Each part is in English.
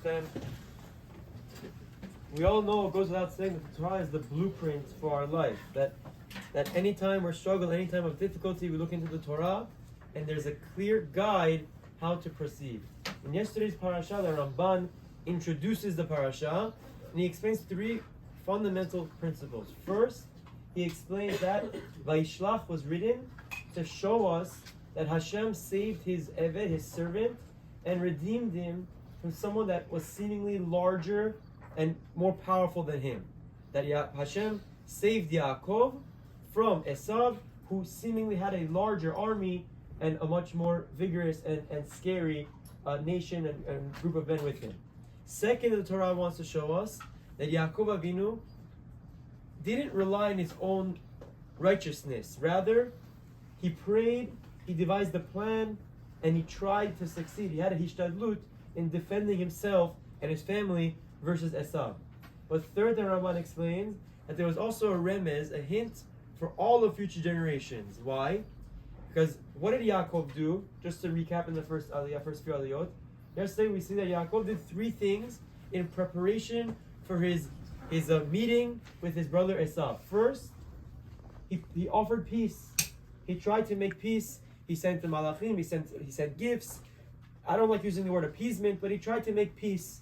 Atzchem. We all know, it goes without saying, that the Torah is the blueprint for our life. That anytime we're struggling, any time of difficulty, we look into the Torah, and there's a clear guide how to proceed. In yesterday's parasha, the Ramban introduces the parasha, and he explains three fundamental principles. First, he explains that Vayishlach was written to show us that Hashem saved his Eved, his servant, and redeemed him from someone that was seemingly larger and more powerful than him. That Hashem saved Yaakov from Esav, who seemingly had a larger army and a much more vigorous and scary nation and group of men with him. Second, the Torah wants to show us that Yaakov Avinu didn't rely on his own righteousness. Rather, he prayed, he devised a plan, and he tried to succeed. He had a hishtadlut in defending himself and his family versus Esav. But third, the Ramban explains that there was also a remez, a hint for all of future generations. Why? Because what did Yaakov do? Just to recap in the first few aliyot. Yesterday we see that Yaakov did three things in preparation for his meeting with his brother Esav. First, he offered peace. He tried to make peace. He sent the malachim. He sent gifts. I don't like using the word appeasement, but he tried to make peace.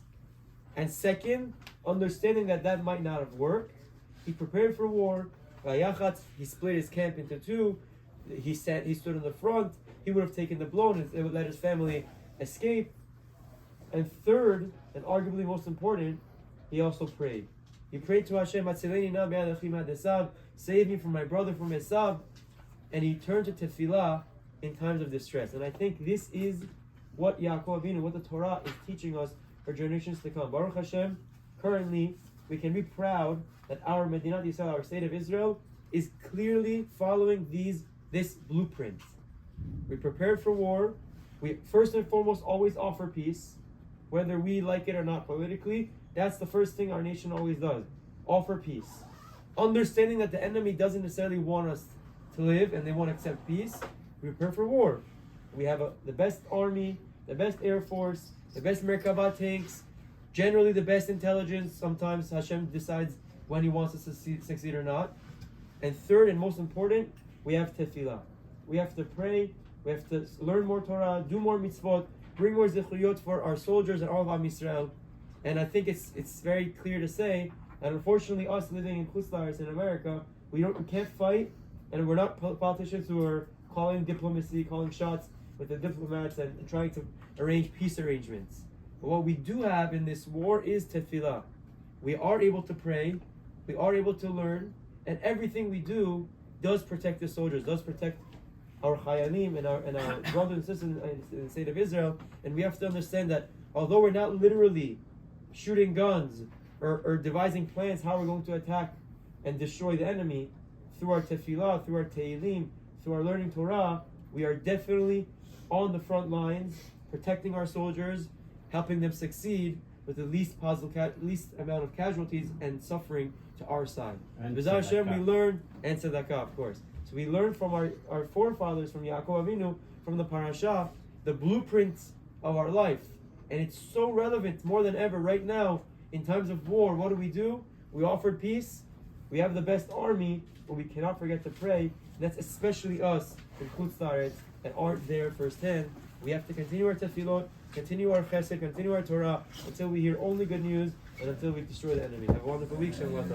And second, understanding that might not have worked, he prepared for war. He split his camp into two. He stood in the front. He would have taken the blow, and it would let his family escape. And third, and arguably most important, he also prayed. He prayed to Hashem, save me from my brother, from Esav. And he turned to tefillah in times of distress. And I think this is what Yaakov Avinu, what the Torah is teaching us for generations to come. Baruch Hashem, currently, we can be proud that our Medinat Yisrael, our state of Israel, is clearly following this blueprint. We prepared for war. We first and foremost always offer peace, whether we like it or not politically. That's the first thing our nation always does. Offer peace. Understanding that the enemy doesn't necessarily want us to live and they won't accept peace, we prepare for war. We have the best army, the best air force, the best Merkava tanks, generally the best intelligence. Sometimes Hashem decides when he wants us to succeed or not. And third and most important, we have tefillah. We have to pray, we have to learn more Torah, do more mitzvot, bring more zechuyot for our soldiers and all of Am Yisrael. And I think it's very clear to say that unfortunately us living in Chutz La'aretz in America, we can't fight, and we're not politicians who are calling diplomacy, calling shots with the diplomats and trying to arrange peace arrangements. But what we do have in this war is tefillah. We are able to pray, we are able to learn, and everything we do does protect the soldiers, does protect our chayalim and our brothers and sisters in the state of Israel. And we have to understand that although we're not literally shooting guns or devising plans how we're going to attack and destroy the enemy, through our tefillah, through our te'ilim, through our learning Torah, we are definitely on the front lines, protecting our soldiers, helping them succeed with the least amount of casualties and suffering to our side. And B'ezras Hashem, we learn, and tzedakah, of course. So we learn from our forefathers, from Yaakov Avinu, from the parasha, the blueprints of our life. And it's so relevant more than ever right now in times of war. What do? We offer peace. We have the best army, but we cannot forget to pray. And that's especially us in Chutz La'aretz that aren't there firsthand. We have to continue our tefillot, continue our chesed, continue our Torah until we hear only good news and until we destroy the enemy. Have a wonderful week. Shalom.